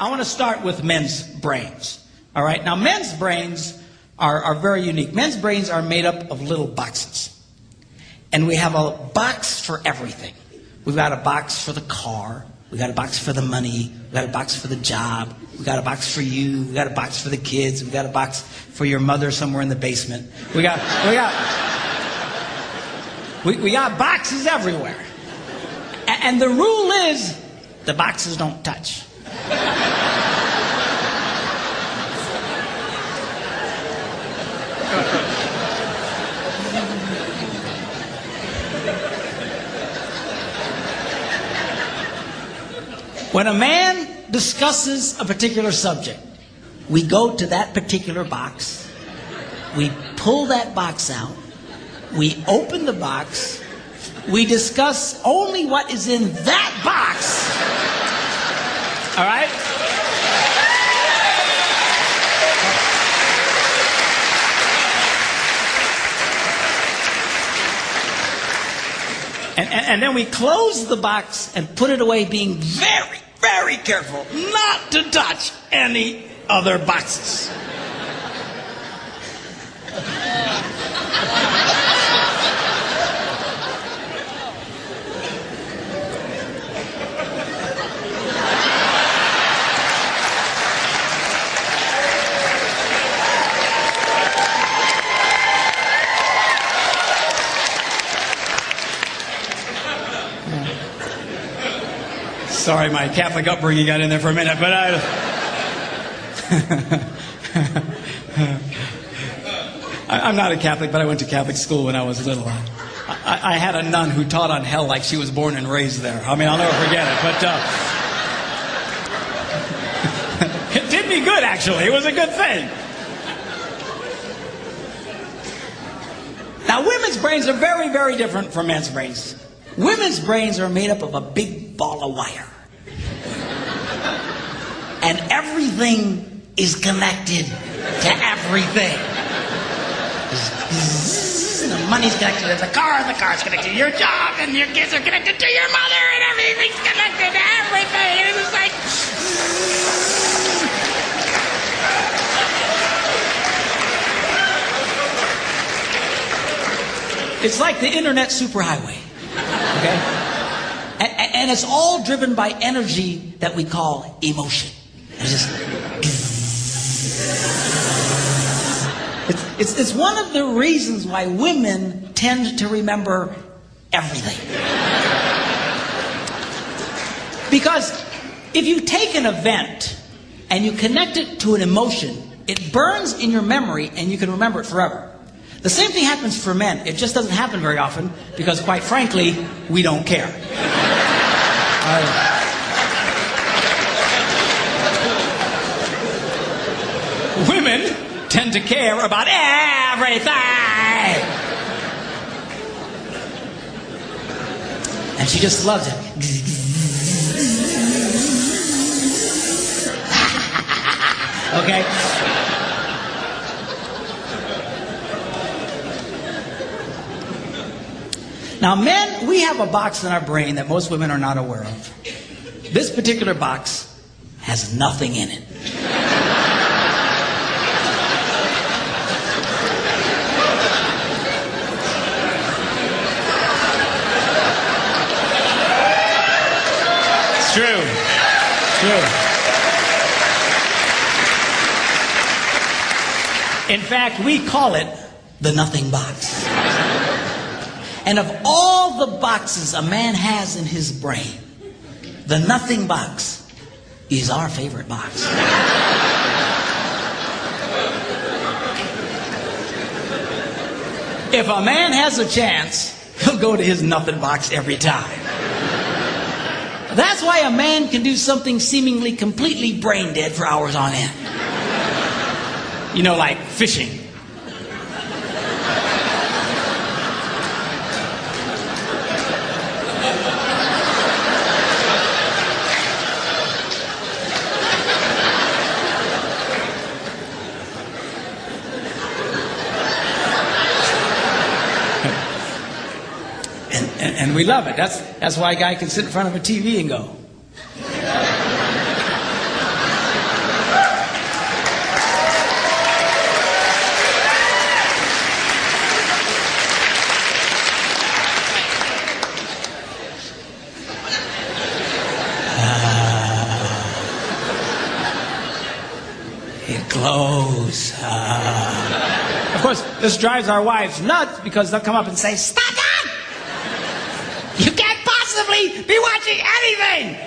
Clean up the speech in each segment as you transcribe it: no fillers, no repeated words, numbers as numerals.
I want to start with men's brains. All right? Now, men's brains are very unique. Men's brains are made up of little boxes. And we have a box for everything. We've got a box for the car. We've got a box for the money. We've got a box for the job. We've got a box for you. We've got a box for the kids. We've got a box for your mother somewhere in the basement. We got boxes everywhere. And the rule is the boxes don't touch. When a man discusses a particular subject, we go to that particular box, we pull that box out, we open the box, we discuss only what is in that box. All right? And then we close the box and put it away, being very, very careful not to touch any other boxes. Sorry, my Catholic upbringing got in there for a minute, but I'm not a Catholic, but I went to Catholic school when I was little. I had a nun who taught on hell like she was born and raised there. I mean, I'll never forget it, but it did me good, actually. It was a good thing. Now, women's brains are very, very different from men's brains. Women's brains are made up of a big ball of wire. And everything is connected to everything. The money's connected to the car's connected to your job, and your kids are connected to your mother, and everything's connected to everything. And it's like... It's like the internet superhighway. Okay? And it's all driven by energy that we call emotion. It's one of the reasons why women tend to remember everything. Because if you take an event and you connect it to an emotion, it burns in your memory and you can remember it forever. The same thing happens for men. It just doesn't happen very often because, quite frankly, we don't care. Women tend to care about everything. And she just loves it. Okay? Now, men, we have a box in our brain that most women are not aware of. This particular box has nothing in it. It's true. It's true. In fact, we call it the nothing box. And of all the boxes a man has in his brain, the nothing box is our favorite box. If a man has a chance, he'll go to his nothing box every time. That's why a man can do something seemingly completely brain dead for hours on end. You know, like fishing. And we love it. That's why a guy can sit in front of a TV and go. clothes. Of course, this drives our wives nuts because they'll come up and say, "Stop that! You can't possibly be watching anything!"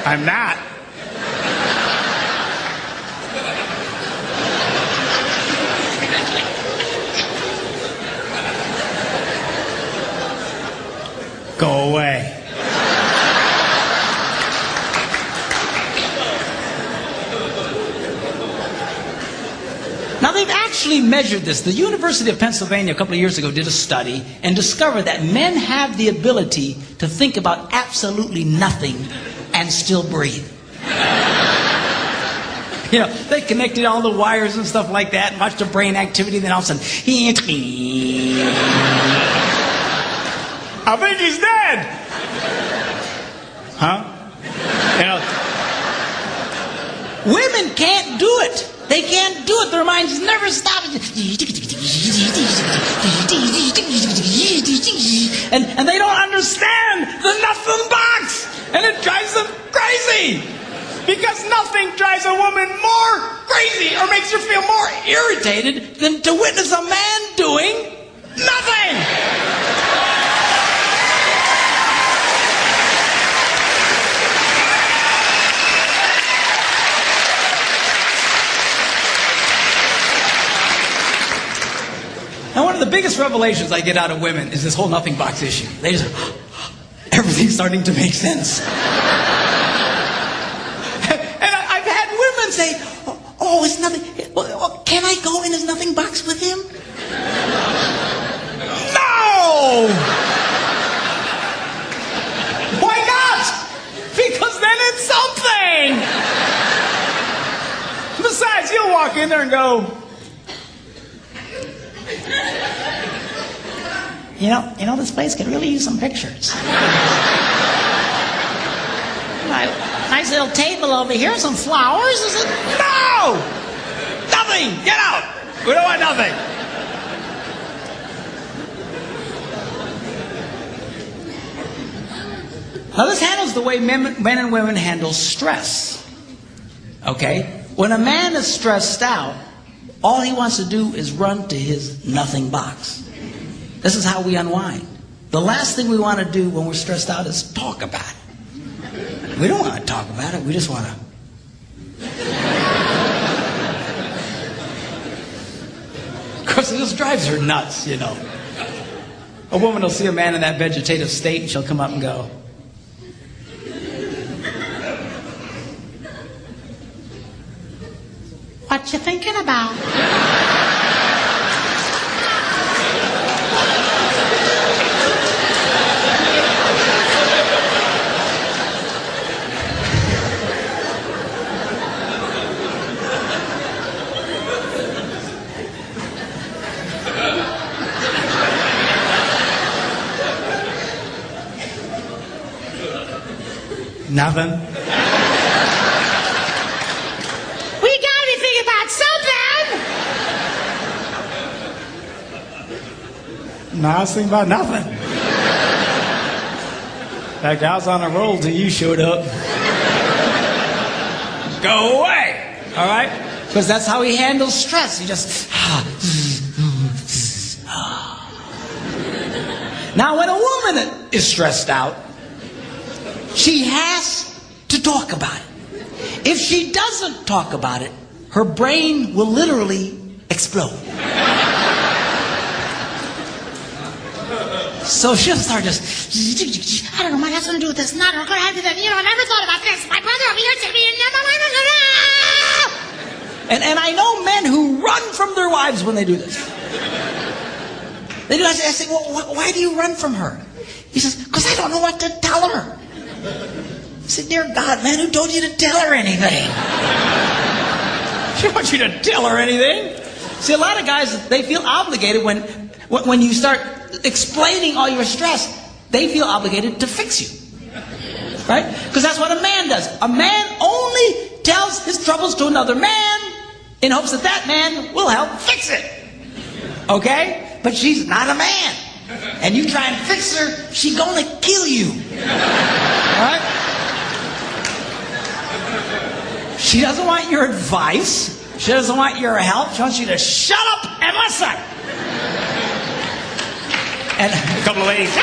I'm not. Go away. Now, they've actually measured this. The University of Pennsylvania a couple of years ago did a study and discovered that men have the ability to think about absolutely nothing and still breathe. You know, they connected all the wires and stuff like that and watched the brain activity, then all of a sudden, I think he's dead. Huh? You know, women can't do it. They can't do it. Their minds never stop. And they don't understand the nothing box. And it drives them crazy. Because nothing drives a woman more crazy or makes her feel more irritated than to witness a man doing nothing. Now, one of the biggest revelations I get out of women is this whole nothing box issue. They just, everything's starting to make sense. And I've had women say, oh, it's nothing. Well, can I go in his nothing box with him? No! Why not? Because then it's something. Besides, you'll walk in there and go, You know, this place could really use some pictures. Nice little table over here, some flowers. Is it? No! Nothing! Get out! We don't want nothing. Now, this handles the way men and women handle stress. Okay? When a man is stressed out, all he wants to do is run to his nothing box. This is how we unwind. The last thing we want to do when we're stressed out is talk about it. We don't want to talk about it. We just want to. Of course, it just drives her nuts, you know. A woman will see a man in that vegetative state and she'll come up and go, "What you thinking about?" Nothing. We gotta be thinking about something. No, I was thinking about nothing. In fact, I was on a roll till you showed up. Go away. All right? Because that's how he handles stress. He just. Now, when a woman is stressed out, she has to talk about it. If she doesn't talk about it, her brain will literally explode. So she'll start just, I don't know, my husband do this, not going to have to do that. You know, I never thought about this. My brother over here took me and I know men who run from their wives when they do this. They do. I say, well, why do you run from her? He says, because I don't know what to tell her. I said, dear God, man, who told you to tell her anything? She wants you to tell her anything. See, a lot of guys, they feel obligated when you start explaining all your stress, they feel obligated to fix you. Right? Because that's what a man does. A man only tells his troubles to another man in hopes that that man will help fix it. Okay? But she's not a man. and you try and fix her, she gonna kill you. Right? She doesn't want your advice. She doesn't want your help. She wants you to shut up and listen. And a couple of ladies,